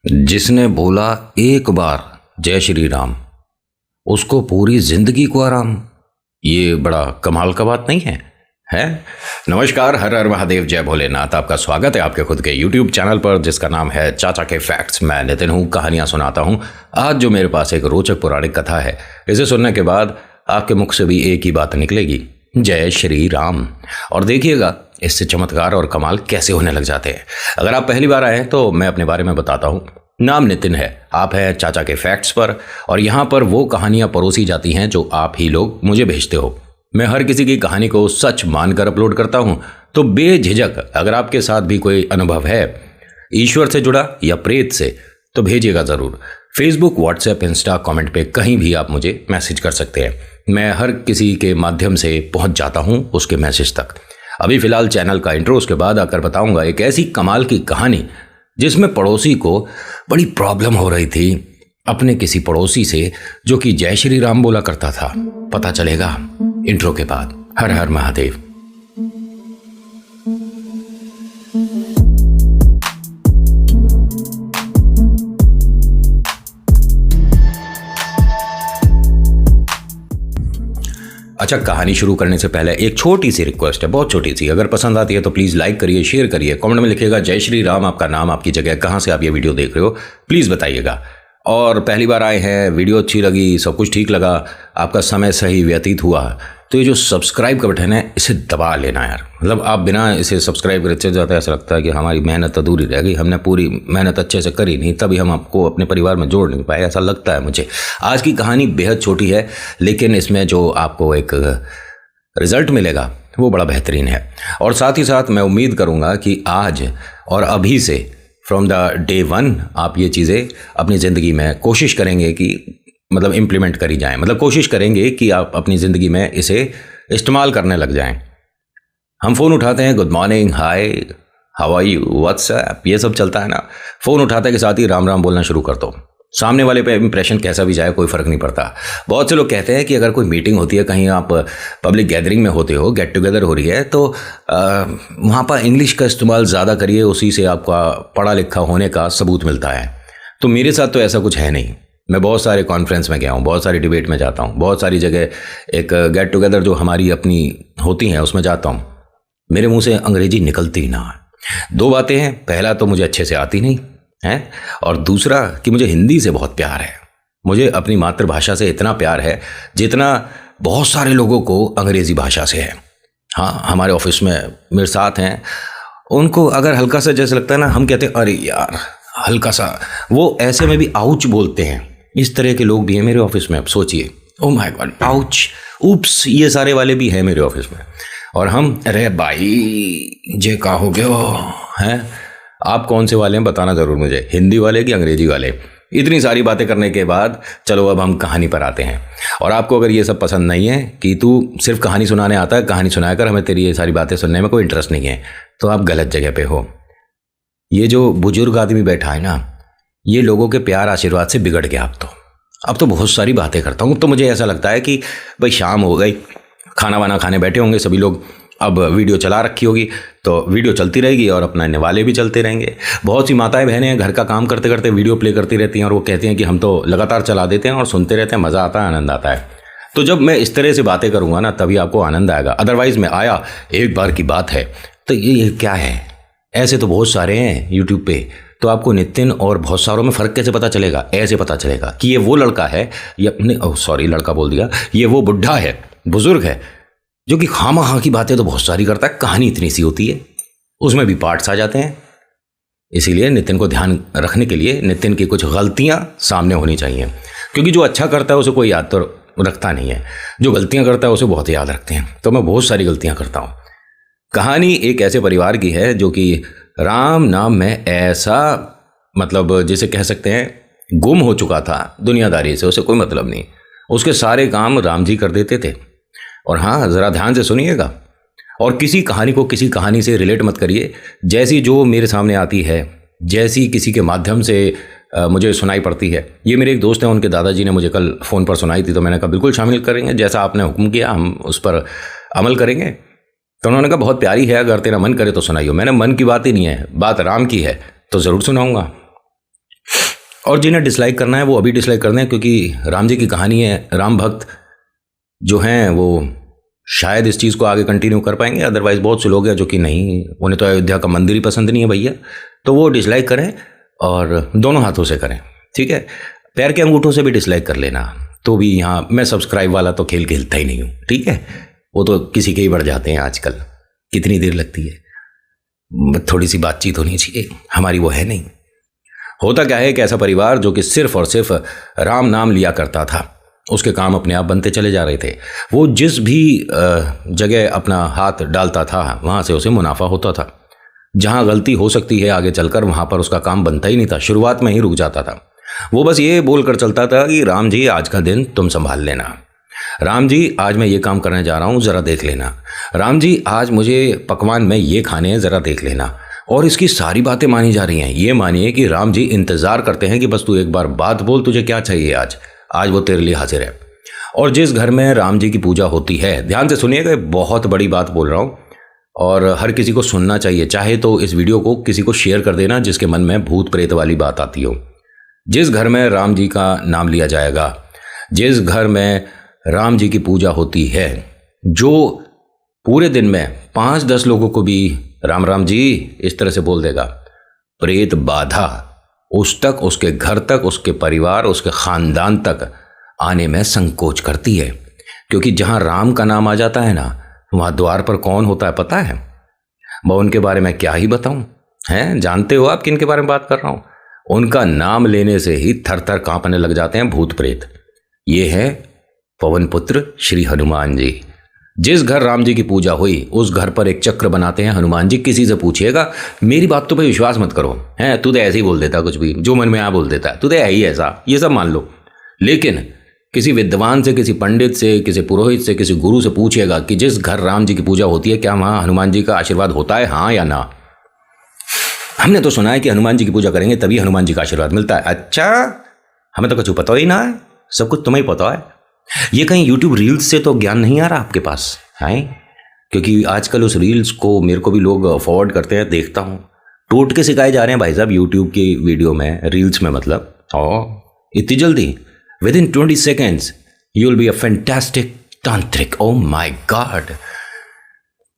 जिसने बोला एक बार जय श्री राम, उसको पूरी जिंदगी को आराम। ये बड़ा कमाल का बात नहीं है? नमस्कार, हर हर महादेव, जय भोलेनाथ। आपका स्वागत है आपके खुद के YouTube चैनल पर जिसका नाम है चाचा के फैक्ट्स। मैं नितिन हूँ, कहानियाँ सुनाता हूँ। आज जो मेरे पास एक रोचक पौराणिक कथा है, इसे सुनने के बाद आपके मुख से भी एक ही बात निकलेगी, जय श्री राम। और देखिएगा इससे चमत्कार और कमाल कैसे होने लग जाते हैं। अगर आप पहली बार आए हैं तो मैं अपने बारे में बताता हूँ। नाम नितिन है, आप हैं चाचा के फैक्ट्स पर, और यहाँ पर वो कहानियाँ परोसी जाती हैं जो आप ही लोग मुझे भेजते हो। मैं हर किसी की कहानी को सच मानकर अपलोड करता हूँ, तो बेझिझक अगर आपके साथ भी कोई अनुभव है ईश्वर से जुड़ा या प्रेत से, तो भेजिएगा ज़रूर। फेसबुक, व्हाट्सएप, इंस्टा, कमेंट पे कहीं भी आप मुझे मैसेज कर सकते हैं। मैं हर किसी के माध्यम से पहुंच जाता हूं उसके मैसेज तक। अभी फिलहाल चैनल का इंट्रो, उसके बाद आकर बताऊंगा एक ऐसी कमाल की कहानी जिसमें पड़ोसी को बड़ी प्रॉब्लम हो रही थी अपने किसी पड़ोसी से जो कि जय श्री राम बोला करता था। पता चलेगा इंट्रो के बाद। हर हर महादेव। अच्छा, कहानी शुरू करने से पहले एक छोटी सी रिक्वेस्ट है, बहुत छोटी सी। अगर पसंद आती है तो प्लीज़ लाइक करिए, शेयर करिए, कमेंट में लिखिएगा जय श्री राम, आपका नाम, आपकी जगह, कहाँ से आप ये वीडियो देख रहे हो, प्लीज़ बताइएगा। और पहली बार आए हैं, वीडियो अच्छी लगी, सब कुछ ठीक लगा, आपका समय सही व्यतीत हुआ, तो ये जो सब्सक्राइब का बटन है इसे दबा लेना यार। मतलब आप बिना इसे सब्सक्राइब करे चले जाते हैं, ऐसा लगता है कि हमारी मेहनत अधूरी रह गई, हमने पूरी मेहनत अच्छे से करी नहीं, तभी हम आपको अपने परिवार में जोड़ नहीं पाए, ऐसा लगता है मुझे। आज की कहानी बेहद छोटी है, लेकिन इसमें जो आपको एक रिजल्ट मिलेगा वो बड़ा बेहतरीन है। और साथ ही साथ मैं उम्मीद करूँगा कि आज और अभी से, फ्रॉम द डे वन, आप ये चीज़ें अपनी ज़िंदगी में कोशिश करेंगे कि मतलब इम्प्लीमेंट करी जाएं। मतलब कोशिश करेंगे कि आप अपनी ज़िंदगी में इसे इस्तेमाल करने लग जाएं। हम फ़ोन उठाते हैं, good morning, hi, how are you, WhatsApp, ये सब चलता है ना। फ़ोन उठाते के साथ ही राम राम बोलना शुरू कर दो। सामने वाले पे इंप्रेशन कैसा भी जाए, कोई फ़र्क नहीं पड़ता। बहुत से लोग कहते हैं कि अगर कोई मीटिंग होती है, कहीं आप पब्लिक गैदरिंग में होते हो, गेट टुगेदर हो रही है, तो वहाँ पर इंग्लिश का इस्तेमाल ज़्यादा करिए, उसी से आपका पढ़ा लिखा होने का सबूत मिलता है। तो मेरे साथ तो ऐसा कुछ है नहीं। मैं बहुत सारे कॉन्फ्रेंस में गया हूँ, बहुत सारी डिबेट में जाता हूँ, बहुत सारी जगह एक गेट टुगेदर जो हमारी अपनी होती हैं उसमें जाता हूँ। मेरे मुँह से अंग्रेजी निकलती ना। दो बातें हैं, पहला तो मुझे अच्छे से आती नहीं है, और दूसरा कि मुझे हिंदी से बहुत प्यार है। मुझे अपनी मातृभाषा से इतना प्यार है जितना बहुत सारे लोगों को अंग्रेज़ी भाषा से है। हाँ, हमारे ऑफिस में मेरे साथ हैं, उनको अगर हल्का सा जैसे लगता है ना, हम कहते हैं अरे यार हल्का सा, वो ऐसे में भी आउच बोलते हैं। इस तरह के लोग भी हैं मेरे ऑफिस में। अब सोचिए, ओह माय गॉड, आउच, उप्स, ये सारे वाले भी हैं मेरे ऑफिस में। और हम, अरे भाई जे का हो गया हैं। आप कौन से वाले हैं बताना ज़रूर मुझे, हिंदी वाले कि अंग्रेजी वाले। इतनी सारी बातें करने के बाद चलो अब हम कहानी पर आते हैं। और आपको अगर ये सब पसंद नहीं है कि तू सिर्फ कहानी सुनाने आता है, कहानी सुनाया कर, हमें तेरी ये सारी बातें सुनने में कोई इंटरेस्ट नहीं है, तो आप गलत जगह पे हो। ये जो बुजुर्ग आदमी बैठा है ना, ये लोगों के प्यार आशीर्वाद से बिगड़ गया। अब तो बहुत सारी बातें करता हूँ। तो मुझे ऐसा लगता है कि भाई शाम हो गई, खाना वाना खाने बैठे होंगे सभी लोग, अब वीडियो चला रखी होगी तो वीडियो चलती रहेगी और अपना निवाले भी चलते रहेंगे। बहुत सी माताएं बहनें घर का काम करते करते वीडियो प्ले करती रहती हैं और वो कहती हैं कि हम तो लगातार चला देते हैं और सुनते रहते हैं, मज़ा आता है, आनंद आता है। तो जब मैं इस तरह से बातें करूँगा ना, तभी आपको आनंद आएगा। अदरवाइज़ मैं आया, एक बार की बात है, तो ये क्या है, ऐसे तो बहुत सारे हैं यूट्यूब पे। तो आपको नितिन और बहुत सारों में फ़र्क कैसे पता चलेगा? ऐसे पता चलेगा कि ये वो लड़का है, ये अपने, ओह सॉरी लड़का बोल दिया, ये वो बुढ़ा है, बुजुर्ग है, जो कि खामा की बातें तो बहुत सारी करता है, कहानी इतनी सी होती है, उसमें भी पार्ट्स आ जाते हैं। इसीलिए नितिन को ध्यान रखने के लिए नितिन की कुछ गलतियां सामने होनी चाहिए, क्योंकि जो अच्छा करता है उसे कोई याद तो रखता नहीं है, जो गलतियां करता है उसे बहुत याद रखते हैं। तो मैं बहुत सारी गलतियां करता हूँ। कहानी एक ऐसे परिवार की है जो कि राम नाम में ऐसा, मतलब जिसे कह सकते हैं गुम हो चुका था दुनियादारी से, उसे कोई मतलब नहीं, उसके सारे काम राम जी कर देते थे। और हाँ, ज़रा ध्यान से सुनिएगा और किसी कहानी को किसी कहानी से रिलेट मत करिए। जैसी जो मेरे सामने आती है, जैसी किसी के माध्यम से मुझे सुनाई पड़ती है। ये मेरे एक दोस्त हैं, उनके दादाजी ने मुझे कल फ़ोन पर सुनाई थी, तो मैंने कहा बिल्कुल शामिल करेंगे, जैसा आपने हुक्म किया हम उस पर अमल करेंगे। तो उन्होंने कहा बहुत प्यारी है, अगर तेरा मन करे तो सुनाइयो। मैंने मन की बात ही नहीं है, बात राम की है, तो ज़रूर सुनाऊंगा। और जिन्हें डिसलाइक करना है वो अभी डिसलाइक कर दें, क्योंकि राम जी की कहानी है, राम भक्त जो हैं वो शायद इस चीज़ को आगे कंटिन्यू कर पाएंगे। अदरवाइज बहुत से लोग हैं जो कि नहीं, उन्हें तो अयोध्या का मंदिर ही पसंद नहीं है भैया, तो वो डिसलाइक करें और दोनों हाथों से करें, ठीक है। पैर के अंगूठों से भी डिसलाइक कर लेना, तो भी यहाँ मैं सब्सक्राइब वाला तो खेल खेलता ही नहीं हूँ, ठीक है। वो तो किसी के ही बढ़ जाते हैं आजकल, कितनी देर लगती है, थोड़ी सी बातचीत होनी चाहिए, हमारी वो है नहीं। होता क्या है कि ऐसा परिवार जो कि सिर्फ और सिर्फ राम नाम लिया करता था, उसके काम अपने आप बनते चले जा रहे थे। वो जिस भी जगह अपना हाथ डालता था वहाँ से उसे मुनाफा होता था। जहाँ गलती हो सकती है आगे चलकर, वहाँ पर उसका काम बनता ही नहीं था, शुरुआत में ही रुक जाता था। वो बस ये बोल कर चलता था कि राम जी आज का दिन तुम संभाल लेना, राम जी आज मैं ये काम करने जा रहा हूँ ज़रा देख लेना, राम जी आज मुझे पकवान में ये खाने हैं ज़रा देख लेना। और इसकी सारी बातें मानी जा रही हैं। ये मानिए कि राम जी इंतज़ार करते हैं कि बस तू एक बार बात बोल, तुझे क्या चाहिए आज वो तेरे लिए हाजिर है। और जिस घर में राम जी की पूजा होती है, ध्यान से सुनिएगा, बहुत बड़ी बात बोल रहा हूँ और हर किसी को सुनना चाहिए, चाहे तो इस वीडियो को किसी को शेयर कर देना जिसके मन में भूत प्रेत वाली बात आती हो। जिस घर में राम जी का नाम लिया जाएगा, जिस घर में राम जी की पूजा होती है, जो पूरे दिन में 5-10 लोगों को भी राम राम जी इस तरह से बोल देगा, प्रेत बाधा उस तक, उसके घर तक, उसके परिवार, उसके खानदान तक आने में संकोच करती है। क्योंकि जहां राम का नाम आ जाता है ना, वहां द्वार पर कौन होता है पता है? मैं उनके बारे में क्या ही बताऊं, हैं? जानते हो आप किन के बारे में बात कर रहा हूं? उनका नाम लेने से ही थर थर कांपने लग जाते हैं भूत प्रेत। ये है पवन पुत्र श्री हनुमान जी। जिस घर राम जी की पूजा हुई उस घर पर एक चक्र बनाते हैं हनुमान जी। किसी से पूछिएगा, मेरी बात तो पे विश्वास मत करो, हैं? तू तो ऐसे ही बोल देता, कुछ भी जो मन में आ बोल देता है, तू तो है ही ऐसा, ये सब मान लो। लेकिन किसी विद्वान से, किसी पंडित से, किसी पुरोहित से, किसी गुरु से पूछिएगा कि जिस घर राम जी की पूजा होती है क्या वहाँ हनुमान जी का आशीर्वाद होता है, हाँ या ना? हमने तो सुना है कि हनुमान जी की पूजा करेंगे तभी हनुमान जी का आशीर्वाद मिलता है। अच्छा, हमें तो कुछ पता ही ना है, सब कुछ तुम्हें ही पता है। ये कहीं यूट्यूब रील्स से तो ज्ञान नहीं आ रहा आपके पास है? क्योंकि आजकल उस रील्स को मेरे को भी लोग फॉरवर्ड करते हैं, देखता हूँ, टोट के सिखाए जा रहे हैं भाई साहब यूट्यूब की वीडियो में, रील्स में मतलब। और इतनी जल्दी, with in 20 seconds you will be a fantastic तांत्रिक। Oh my God!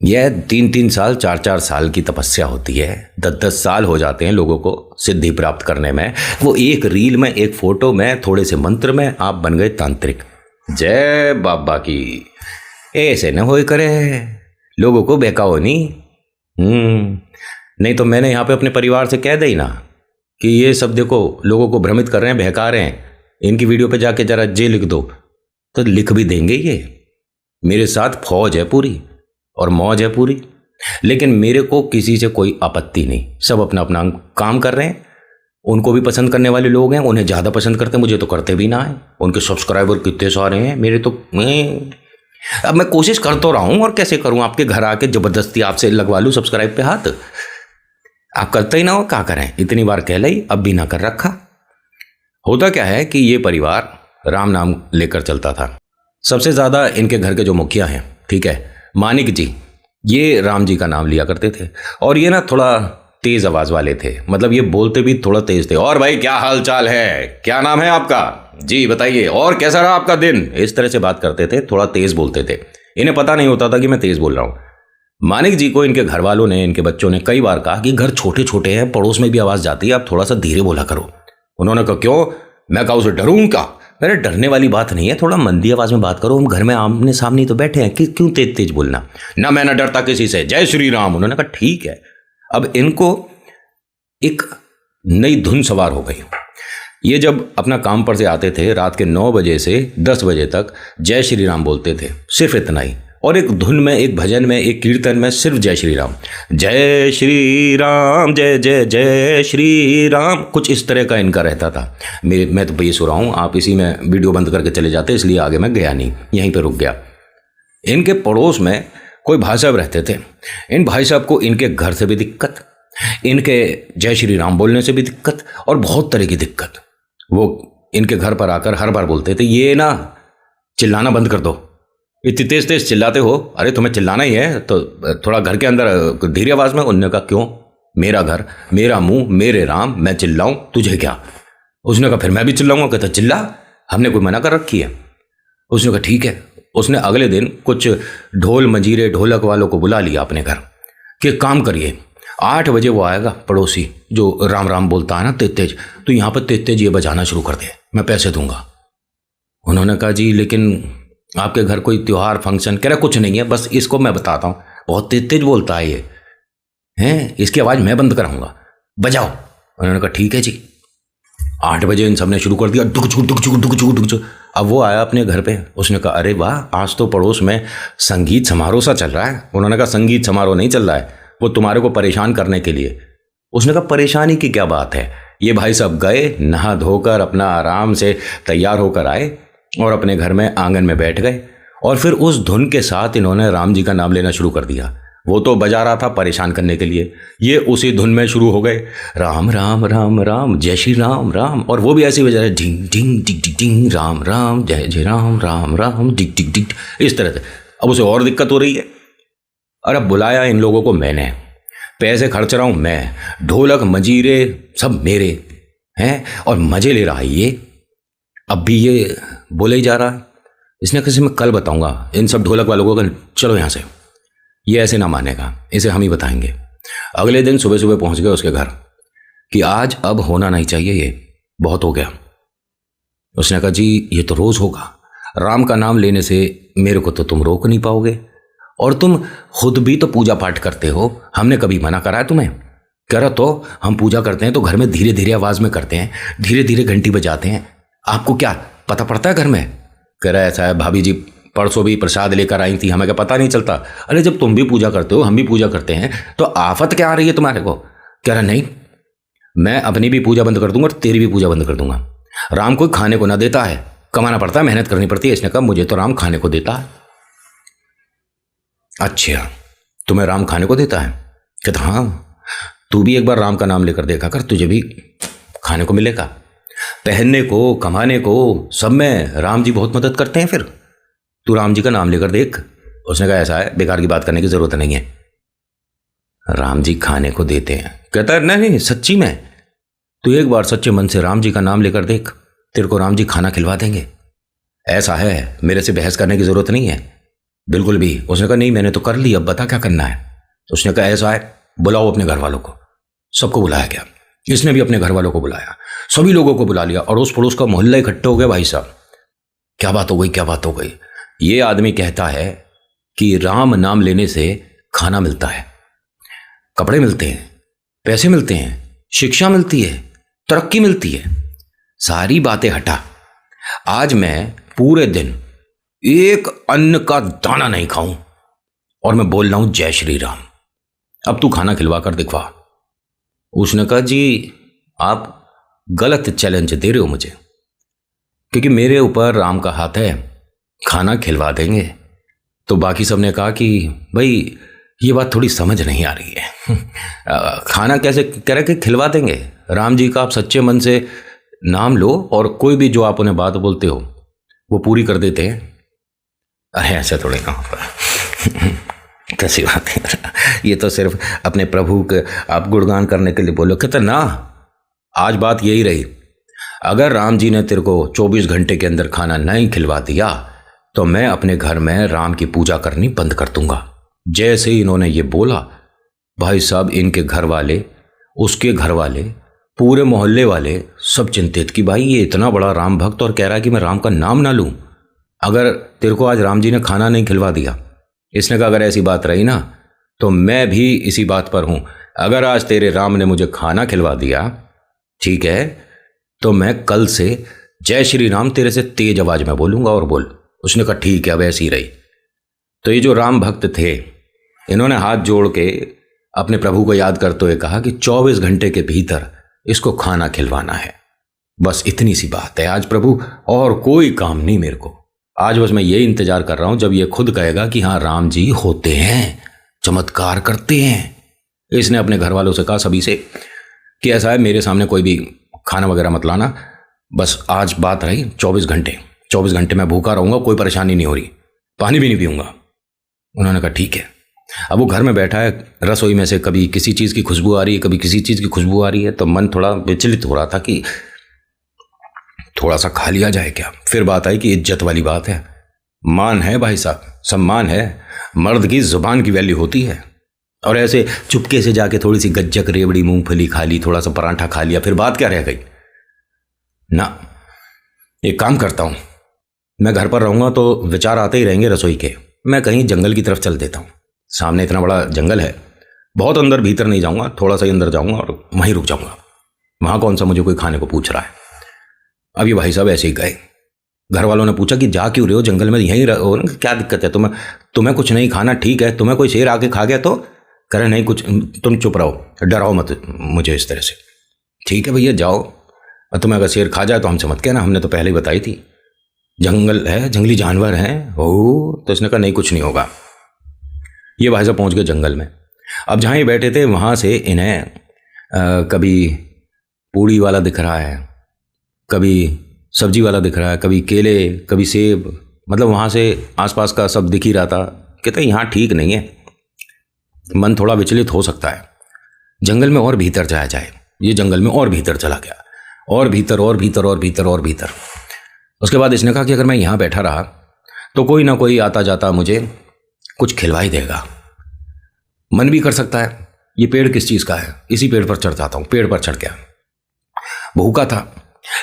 यह 3-3 साल, 4-4 साल की तपस्या होती है, 10-10 साल हो जाते हैं लोगों को सिद्धि प्राप्त करने में। वो एक रील में, एक फोटो में, थोड़े से मंत्र में आप बन गए तांत्रिक। जय बाबा की। ऐसे न होए करे, लोगों को बहकाओ नहीं। नहीं तो मैंने यहाँ पे अपने परिवार से कह देना कि ये सब देखो लोगों को भ्रमित कर रहे हैं, बहका रहे हैं, इनकी वीडियो पे जाके जरा जे लिख दो, तो लिख भी देंगे। ये मेरे साथ फौज है पूरी और मौज है पूरी, लेकिन मेरे को किसी से कोई आपत्ति नहीं। सब अपना अपना काम कर रहे हैं, उनको भी पसंद करने वाले लोग हैं, उन्हें ज़्यादा पसंद करते हैं, मुझे तो करते भी ना है। उनके सब्सक्राइबर कितने सारे हैं, मेरे तो अब मैं कोशिश कर तो रहा हूँ, और कैसे करूँ? आपके घर आके ज़बरदस्ती आपसे लगवा लूँ सब्सक्राइब पे हाथ? आप करते ही ना हो, क्या करें? इतनी बार कह ली, अब भी ना कर रखा। होता क्या है कि ये परिवार राम नाम लेकर चलता था। सबसे ज़्यादा इनके घर के जो मुखिया हैं, ठीक है, मानिक जी, ये राम जी का नाम लिया करते थे। और ये ना थोड़ा तेज आवाज वाले थे, मतलब ये बोलते भी थोड़ा तेज थे। और भाई क्या हाल चाल है, क्या नाम है आपका, जी बताइए, और कैसा रहा आपका दिन? इस तरह से बात करते थे, थोड़ा तेज बोलते थे। इन्हें पता नहीं होता था कि मैं तेज बोल रहा हूँ। मानिक जी को इनके घर वालों ने, इनके बच्चों ने कई बार कहा कि घर छोटे छोटे हैं, पड़ोस में भी आवाज जाती है, आप थोड़ा सा धीरे बोला करो। उन्होंने कहा क्यों, मैं कहा उसे डरूं का? मेरे डरने वाली बात नहीं है, थोड़ा मंदी आवाज में बात करो, हम घर में आमने सामने तो बैठे हैं, कि क्यों तेज तेज बोलना? ना मैं ना डरता किसी से, जय श्री राम। उन्होंने कहा ठीक है। अब इनको एक नई धुन सवार हो गई। ये जब अपना काम पर से आते थे, रात के 9 बजे से 10 बजे तक जय श्री राम बोलते थे, सिर्फ इतना ही। और एक धुन में, एक भजन में, एक कीर्तन में सिर्फ जय श्री राम, जय श्री राम, जय जय जय श्री राम, कुछ इस तरह का इनका रहता था। मैं तो ये सो रहा हूँ, आप इसी में वीडियो बंद करके चले जाते, इसलिए आगे मैं गया नहीं, यहीं पे रुक गया। इनके पड़ोस में कोई भाई साहब रहते थे। इन भाई साहब को इनके घर से भी दिक्कत, इनके जय श्री राम बोलने से भी दिक्कत, और बहुत तरह की दिक्कत। वो इनके घर पर आकर हर बार बोलते थे, ये ना चिल्लाना बंद कर दो, इतनी तेज तेज चिल्लाते हो, अरे तुम्हें चिल्लाना ही है तो थोड़ा घर के अंदर धीरे आवाज में। उन्होंने कहा क्यों, मेरा घर, मेरा मुंह, मेरे राम, मैं चिल्लाऊं, तुझे क्या? उसने कहा फिर मैं भी चिल्लाऊंगा। कहता चिल्ला, हमने कोई मना कर रखी है। उसने कहा ठीक है। उसने अगले दिन कुछ ढोल मंजीरे ढोलक वालों को बुला लिया अपने घर कि काम करिए, 8 बजे वो आएगा पड़ोसी जो राम राम बोलता है ना तेज तेज, तो यहाँ पर तेज तेज ये बजाना शुरू कर दे, मैं पैसे दूंगा। उन्होंने कहा जी लेकिन आपके घर कोई त्योहार फंक्शन? कह रहा कुछ नहीं है, बस इसको मैं बताता हूँ, बहुत तेज तेज बोलता है ये, हैं इसकी आवाज़ मैं बंद कराऊंगा, बजाओ। उन्होंने कहा ठीक है जी। 8 बजे इन सब ने शुरू कर दिया, डुक चुक डुक चुक डुक चुक डुक चुक। अब वो आया अपने घर पे, उसने कहा अरे वाह, आज तो पड़ोस में संगीत समारोह सा चल रहा है। उन्होंने कहा संगीत समारोह नहीं चल रहा है, वो तुम्हारे को परेशान करने के लिए। उसने कहा परेशानी की क्या बात है। ये भाई साहब गए, नहा धोकर अपना आराम से तैयार होकर आए और अपने घर में आंगन में बैठ गए, और फिर उस धुन के साथ इन्होंने राम जी का नाम लेना शुरू कर दिया। वो तो बजा रहा था परेशान करने के लिए, ये उसी धुन में शुरू हो गए, राम राम राम राम जय श्री राम राम, और वो भी ऐसी बजा रहे ढिंग ढिंग टिक टिक टिंग, राम राम जय जय राम राम राम टिक टिक टिक, इस तरह से। अब उसे और दिक्कत हो रही है। और अब बुलाया इन लोगों को मैंने, पैसे खर्च रहा हूँ मैं, ढोलक मंजीरे सब मेरे हैं, और मजे ले रहा है ये। अब भी ये बोले ही जा रहा है। इसने किसी में कल बताऊंगा इन सब ढोलक वालों को, चलो यहाँ से, ये ऐसे ना मानेगा, इसे हम ही बताएंगे। अगले दिन सुबह सुबह पहुंच गए उसके घर कि आज अब होना नहीं चाहिए, ये बहुत हो गया। उसने कहा जी ये तो रोज होगा, राम का नाम लेने से मेरे को तो तुम रोक नहीं पाओगे, और तुम खुद भी तो पूजा पाठ करते हो, हमने कभी मना करा है तुम्हें? कह रहा तो हम पूजा करते हैं तो घर में धीरे धीरे आवाज में करते हैं, धीरे धीरे घंटी बजाते हैं, आपको क्या पता पड़ता है घर में? कह रहा ऐसा है भाभी जी, परसों भी प्रसाद लेकर आई थी, हमें क्या पता नहीं चलता? अरे जब तुम भी पूजा करते हो हम भी पूजा करते हैं, तो आफत क्या आ रही है तुम्हारे को? कह रहा नहीं, मैं अपनी भी पूजा बंद कर दूंगा और तेरी भी पूजा बंद कर दूंगा। राम कोई खाने को ना देता है, कमाना पड़ता है, मेहनत करनी पड़ती है। इसने कहा मुझे तो राम खाने को देता है। अच्छा, तुम्हें राम खाने को देता है? कहता हाँ, तू भी एक बार राम का नाम लेकर देखा कर, तुझे भी खाने को मिलेगा, पहनने को कमाने को सब में राम जी बहुत मदद करते हैं, फिर तू राम जी का नाम लेकर देख। उसने कहा ऐसा है, बेकार की बात करने की जरूरत नहीं है, राम जी खाने को देते हैं। कहता है नहीं सच्ची में, तू एक बार सच्चे मन से राम जी का नाम लेकर देख, तेरे को राम जी खाना खिलवा देंगे। ऐसा है, मेरे से बहस करने की जरूरत नहीं है बिल्कुल भी। उसने कहा नहीं मैंने तो कर ली, अब बता क्या करना है। उसने कहा ऐसा है, बुलाओ अपने घर वालों को। सबको बुलाया गया, इसने भी अपने घर वालों को बुलाया, सभी लोगों को बुला लिया, और उस पड़ोस का मोहल्ला इकट्ठे हो गया। भाई साहब क्या बात हो गई, क्या बात हो गई? ये आदमी कहता है कि राम नाम लेने से खाना मिलता है, कपड़े मिलते हैं, पैसे मिलते हैं, शिक्षा मिलती है, तरक्की मिलती है। सारी बातें हटा, आज मैं पूरे दिन एक अन्न का दाना नहीं खाऊं और मैं बोल रहा हूं जय श्री राम, अब तू खाना खिलवा कर दिखवा। उसने कहा जी आप गलत चैलेंज दे रहे हो मुझे, क्योंकि मेरे ऊपर राम का हाथ है, खाना खिलवा देंगे। तो बाकी सब ने कहा कि भाई ये बात थोड़ी समझ नहीं आ रही है खाना कैसे? कह रहे कि खिलवा देंगे, राम जी का आप सच्चे मन से नाम लो और कोई भी जो आप उन्हें बात बोलते हो वो पूरी कर देते हैं। अरे ऐसे थोड़े ना कैसी बात है, ये तो सिर्फ अपने प्रभु के आप गुणगान करने के लिए बोलो। कहते ना, आज बात यही रही, अगर राम जी ने तेरे को 24 घंटे के अंदर खाना नहीं खिलवा दिया तो मैं अपने घर में राम की पूजा करनी बंद कर दूंगा। जैसे ही इन्होंने ये बोला, भाई साहब इनके घर वाले, उसके घर वाले, पूरे मोहल्ले वाले सब चिंतित कि भाई ये इतना बड़ा राम भक्त और कह रहा है कि मैं राम का नाम ना लूं, अगर तेरे को आज राम जी ने खाना नहीं खिलवा दिया। इसने कहा अगर ऐसी बात रही ना तो मैं भी इसी बात पर हूं, अगर आज तेरे राम ने मुझे खाना खिलवा दिया ठीक है, तो मैं कल से जय श्री राम तेरे से तेज आवाज में बोलूंगा और बोल। उसने कहा ठीक है, अब ऐसी रही। तो ये जो राम भक्त थे इन्होंने हाथ जोड़ के अपने प्रभु को याद करते हुए कहा कि 24 घंटे के भीतर इसको खाना खिलवाना है, बस इतनी सी बात है आज प्रभु, और कोई काम नहीं मेरे को। आज बस मैं यही इंतजार कर रहा हूं जब ये खुद कहेगा कि हाँ राम जी होते हैं, चमत्कार करते हैं। इसने अपने घर वालों से कहा सभी से कि ऐसा है मेरे सामने कोई भी खाना वगैरह मत लाना, बस आज बात रही 24 घंटे मैं भूखा रहूंगा, कोई परेशानी नहीं हो रही, पानी भी नहीं पीऊंगा। उन्होंने कहा ठीक है। अब वो घर में बैठा है, रसोई में से कभी किसी चीज़ की खुशबू आ रही है, कभी किसी चीज़ की खुशबू आ रही है, तो मन थोड़ा विचलित हो रहा था कि थोड़ा सा खा लिया जाए क्या? फिर बात आई कि इज्जत वाली बात है, मान है भाई साहब, सम्मान है, मर्द की जुबान की वैल्यू होती है। और ऐसे चुपके से जाके थोड़ी सी गज्जक, रेवड़ी, मूंगफली खा ली, थोड़ा सा पराठा खा लिया, फिर बात क्या रह गई ना। एक काम करता हूँ, मैं घर पर रहूँगा तो विचार आते ही रहेंगे रसोई के, मैं कहीं जंगल की तरफ चल देता हूँ। सामने इतना बड़ा जंगल है, बहुत अंदर भीतर नहीं जाऊँगा, थोड़ा सा ही अंदर जाऊँगा और वहीं रुक जाऊँगा। वहाँ कौन सा मुझे कोई खाने को पूछ रहा है। अब ये भाई साहब ऐसे ही गए। घर वालों ने पूछा कि जा क्यों रहे हो जंगल में, यहीं रहो ना, क्या दिक्कत है तुम्हें कुछ नहीं खाना, ठीक है, तुम्हें कोई शेर आके खा गया तो? करे नहीं कुछ, तुम चुप रहो, डराओ मत मुझे इस तरह से। ठीक है भैया जाओ, और तुम्हें अगर शेर खा जाए तो हमसे मत कहना, हमने तो पहले ही बताई थी, जंगल है, जंगली जानवर हैं। ओ, तो इसने कहा नहीं कुछ नहीं होगा। ये भाई साहब पहुंच गए जंगल में। अब जहाँ ये बैठे थे वहाँ से इन्हें कभी पूड़ी वाला दिख रहा है, कभी सब्जी वाला दिख रहा है, कभी केले, कभी सेब, मतलब वहाँ से आसपास का सब दिख ही रहा था। कहते यहाँ ठीक नहीं है, मन थोड़ा विचलित हो सकता है, जंगल में और भीतर जाया जाए। ये जंगल में और भीतर चला गया, और भीतर और भीतर और भीतर और भीतर। उसके बाद इसने कहा कि अगर मैं यहाँ बैठा रहा तो कोई ना कोई आता जाता मुझे कुछ खिलवा ही देगा। मन भी कर सकता है ये पेड़ किस चीज़ का है, इसी पेड़ पर चढ़ जाता हूँ। पेड़ पर चढ़ गया, भूखा था,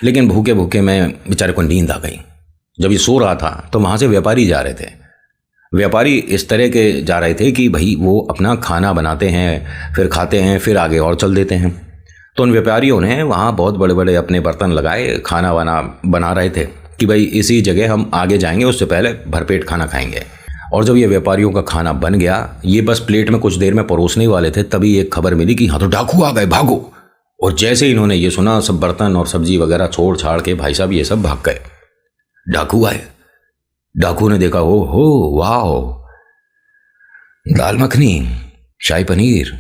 लेकिन भूखे भूखे मैं बेचारे को नींद आ गई। जब ये सो रहा था तो वहाँ से व्यापारी जा रहे थे। व्यापारी इस तरह के जा रहे थे कि भाई वो अपना खाना बनाते हैं, फिर खाते हैं, फिर आगे और चल देते हैं। तो उन व्यापारियों ने वहाँ बहुत बड़े बड़े अपने बर्तन लगाए, खाना वाना बना रहे थे कि भाई इसी जगह हम आगे जाएंगे, उससे पहले भरपेट खाना खाएंगे। और जब ये व्यापारियों का खाना बन गया, ये बस प्लेट में कुछ देर में परोसने वाले थे, तभी एक खबर मिली कि हाँ तो डाकू आ गए, भागो। और जैसे ही इन्होंने ये सुना, सब बर्तन और सब्जी वगैरह छोड़ छाड़ के भाई साहब ये सब भाग गए। डाकू आए। डाकू ने देखा, ओ हो वाह, दाल मखनी, शाही पनीर,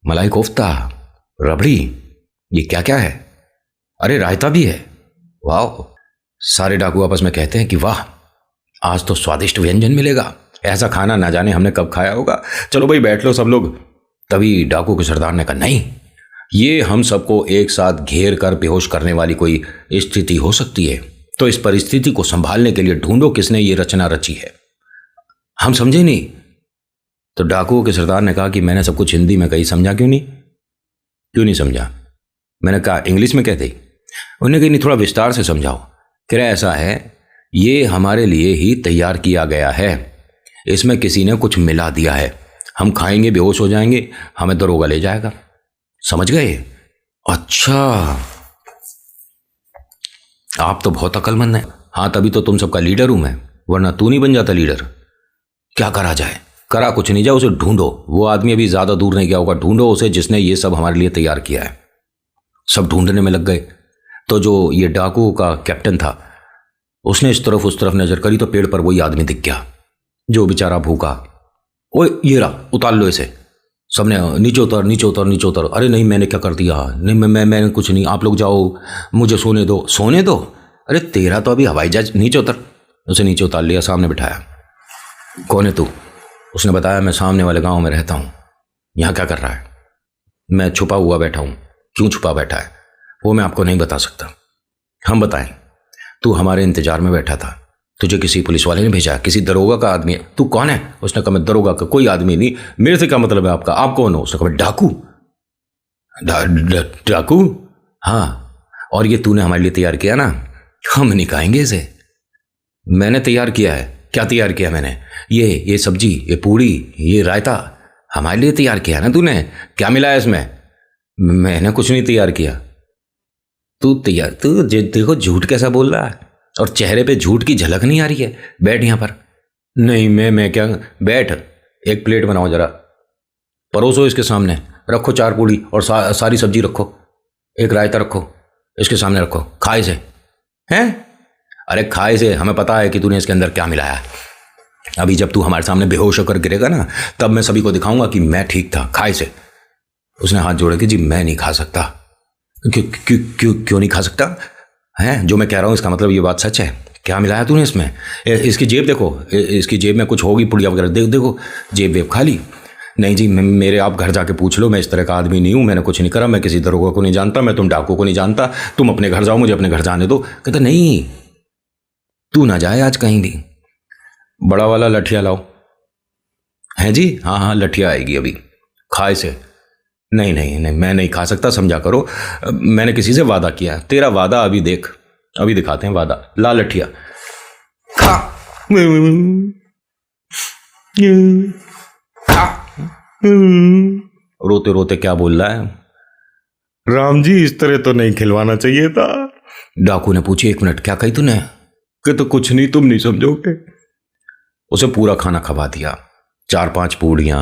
मलाई कोफ्ता, रबड़ी, ये क्या क्या है? अरे रायता भी है, वाह। सारे डाकू आपस में कहते हैं कि वाह, आज तो स्वादिष्ट व्यंजन मिलेगा, ऐसा खाना ना जाने हमने कब खाया होगा, चलो भाई बैठ लो सब लोग। तभी डाकू के सरदार ने कहा, नहीं, ये हम सबको एक साथ घेर कर बेहोश करने वाली कोई स्थिति हो सकती है, तो इस परिस्थिति को संभालने के लिए ढूंढो किसने ये रचना रची है। हम समझे नहीं। तो डाकुओं के सरदार ने कहा कि मैंने सब कुछ हिंदी में कही, समझा क्यों नहीं समझा? मैंने कहा इंग्लिश में कहते ही। उन्होंने कहा नहीं, थोड़ा विस्तार से समझाओ। कह रहा ऐसा है, ये हमारे लिए ही तैयार किया गया है, इसमें किसी ने कुछ मिला दिया है, हम खाएंगे बेहोश हो जाएंगे, हमें दरोगा ले जाएगा। समझ गए? अच्छा, आप तो बहुत अक्लमंद हैं। हाँ, तभी तो तुम सबका लीडर हूं मैं, वरना तू नहीं बन जाता लीडर। क्या करा जाए? करा कुछ नहीं जाए, उसे ढूंढो। वो आदमी अभी ज्यादा दूर नहीं गया होगा, ढूंढो उसे जिसने ये सब हमारे लिए तैयार किया है। सब ढूंढने में लग गए। तो जो ये डाकू का कैप्टन था, उसने इस तरफ उस तरफ नजर करी तो पेड़ पर वही आदमी दिख गया जो बेचारा भूखा। ओए ये रहा, उतार लो इसे। सबने नीचे उतर नीचे उतर नीचे उतर। अरे नहीं, मैंने क्या कर दिया? नहीं, मैंने कुछ नहीं, आप लोग जाओ, मुझे सोने दो। सोने दो? अरे तेरा तो अभी हवाई जहाज, नीचे उतर। उसे नीचे उतार लिया, सामने बिठाया। कौन है तू? उसने बताया, मैं सामने वाले गांव में रहता हूँ। यहाँ क्या कर रहा है? मैं छुपा हुआ बैठा हूँ। क्यों छुपा बैठा है वो मैं आपको नहीं बता सकता। हम बताएं, तू हमारे इंतजार में बैठा था, तुझे किसी पुलिस वाले ने भेजा, किसी दरोगा का आदमी है। तू कौन है? उसने कहा मैं दरोगा का कोई आदमी नहीं। मेरे से क्या मतलब है आपका? आप कौन हो? उसने कहा डाकू। डाकू? हाँ, और ये तूने हमारे लिए तैयार किया ना, हम नहीं खाएंगे इसे। मैंने तैयार किया है। क्या तैयार किया मैंने? ये सब्जी, ये पूड़ी, ये रायता हमारे लिए तैयार किया ना तूने। क्या मिला है इसमें? मैंने कुछ नहीं तैयार किया। तू देखो झूठ कैसा बोल रहा है, और चेहरे पे झूठ की झलक नहीं आ रही है। बैठ यहाँ पर। नहीं, मैं क्या? बैठ। एक प्लेट बनाओ, जरा परोसो इसके सामने, रखो 4 पूड़ी और सारी सब्जी रखो, एक रायता रखो, इसके सामने रखो। खा इसे। हैं? अरे खा इसे, हमें पता है कि तूने इसके अंदर क्या मिलाया है। अभी जब तू हमारे सामने बेहोश होकर गिरेगा ना, तब मैं सभी को दिखाऊंगा कि मैं ठीक था। खा इसे। उसने हाथ जोड़े कि जी मैं नहीं खा सकता। क्यों नहीं खा सकता? हैं? जो मैं कह रहा हूँ इसका मतलब ये बात सच है। क्या मिलाया तूने इसमें? इसकी जेब देखो, इसकी जेब में कुछ होगी पुड़िया वगैरह। देखो जेब वेब खाली। नहीं जी, मेरे आप घर जाके पूछ लो, मैं इस तरह का आदमी नहीं हूँ, मैंने कुछ नहीं करा, मैं किसी दरोगा को नहीं जानता, मैं तुम डाकू को नहीं जानता, तुम अपने घर जाओ, मुझे अपने घर जाने दो। कहता नहीं, तू ना जाए आज कहीं भी, बड़ा वाला लठिया लाओ। है जी, हाँ हाँ लठिया आएगी अभी, खाए से। नहीं नहीं नहीं, मैं नहीं खा सकता, समझा करो, मैंने किसी से वादा किया। तेरा वादा अभी देख, अभी दिखाते हैं वादा। ला लठिया, खा खा। रोते रोते क्या बोल रहा है? राम जी, इस तरह तो नहीं खिलवाना चाहिए था। डाकू ने पूछी, 1 मिनट, क्या कही तूने? कि तो कुछ नहीं, तुम नहीं समझोगे। उसे पूरा खाना खवा दिया, 4-5 पूड़ियां,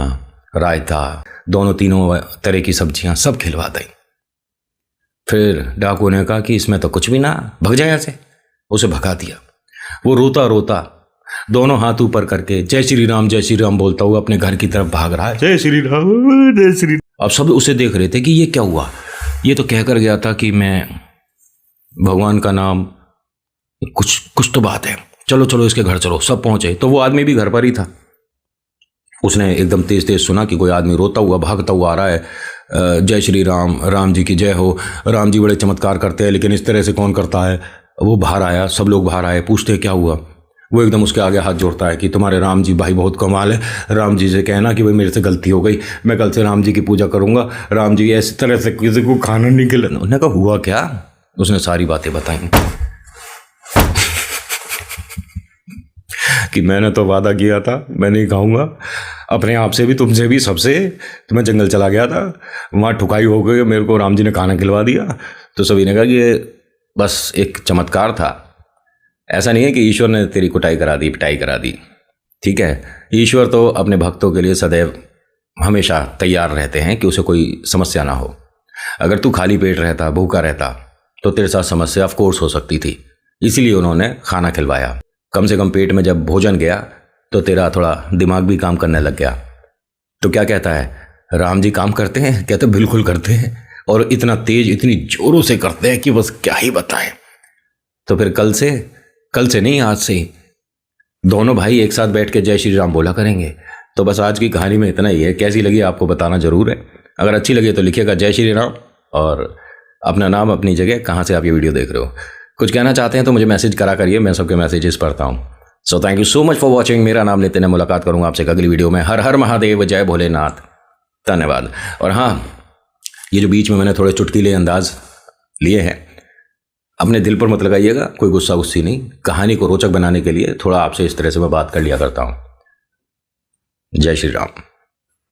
रायता, दोनों तीनों तरह की सब्जियां सब खिलवा दी। फिर डाकू ने कहा कि इसमें तो कुछ भी ना, भग जाए ऐसे। उसे भगा दिया। वो रोता रोता दोनों हाथ ऊपर करके जय श्री राम बोलता हुआ अपने घर की तरफ भाग रहा है। जय श्री राम, जय श्री। अब सब उसे देख रहे थे कि ये क्या हुआ, ये तो कह कर गया था कि मैं भगवान का नाम, कुछ तो बात है, चलो चलो इसके घर चलो। सब पहुंचे तो वो आदमी भी घर पर ही था। उसने एकदम तेज तेज सुना कि कोई आदमी रोता हुआ भागता हुआ आ रहा है, जय श्री राम, राम जी की जय हो, राम जी बड़े चमत्कार करते हैं, लेकिन इस तरह से कौन करता है। वो बाहर आया, सब लोग बाहर आए, पूछते क्या हुआ। वो एकदम उसके आगे हाथ जोड़ता है कि तुम्हारे राम जी भाई बहुत कमाल है, राम जी से कहना कि भाई मेरे से गलती हो गई, मैं कल से राम जी की पूजा करूंगा, राम जी इस तरह से किसी को खाना नहीं खिलाना। उन्होंने कहा हुआ क्या? उसने सारी बातें बताई कि मैंने तो वादा किया था मैं नहीं खाऊंगा, अपने आप से भी, तुमसे भी, सबसे। तो मैं जंगल चला गया था, वहाँ ठुकाई हो गई, मेरे को राम जी ने खाना खिलवा दिया। तो सभी ने कहा कि ये बस एक चमत्कार था, ऐसा नहीं है कि ईश्वर ने तेरी कुटाई करा दी, पिटाई करा दी। ठीक है, ईश्वर तो अपने भक्तों के लिए सदैव हमेशा तैयार रहते हैं कि उसे कोई समस्या ना हो। अगर तू खाली पेट रहता, भूखा रहता, तो तेरे साथ समस्या ऑफ कोर्स हो सकती थी, इसीलिए उन्होंने खाना खिलवाया। कम से कम पेट में जब भोजन गया तो तेरा थोड़ा दिमाग भी काम करने लग गया। तो क्या कहता है, राम जी काम करते हैं? कहते बिल्कुल करते हैं, और इतना तेज, इतनी जोरों से करते हैं कि बस क्या ही बताएं। तो फिर कल से नहीं, आज से दोनों भाई एक साथ बैठ के जय श्री राम बोला करेंगे। तो बस आज की कहानी में इतना ही है। कैसी लगी आपको बताना जरूर है। अगर अच्छी लगी तो लिखिएगा जय श्री राम और अपना नाम, अपनी जगह, कहाँ से आप ये वीडियो देख रहे हो। कुछ कहना चाहते हैं तो मुझे मैसेज करा करिए, मैं सबके मैसेजेस पढ़ता हूँ। So thank you so much for watching. मेरा नाम नितिन है, मुलाकात करूँगा आपसे अगली वीडियो में। हर हर महादेव, जय भोलेनाथ, धन्यवाद। और हाँ, ये जो बीच में मैंने थोड़े चुटकीले अंदाज लिए हैं, अपने दिल पर मत लगाइएगा, कोई गुस्सा गुस्सी नहीं। कहानी को रोचक बनाने के लिए थोड़ा आपसे इस तरह से मैं बात कर लिया करता हूँ। जय श्री राम।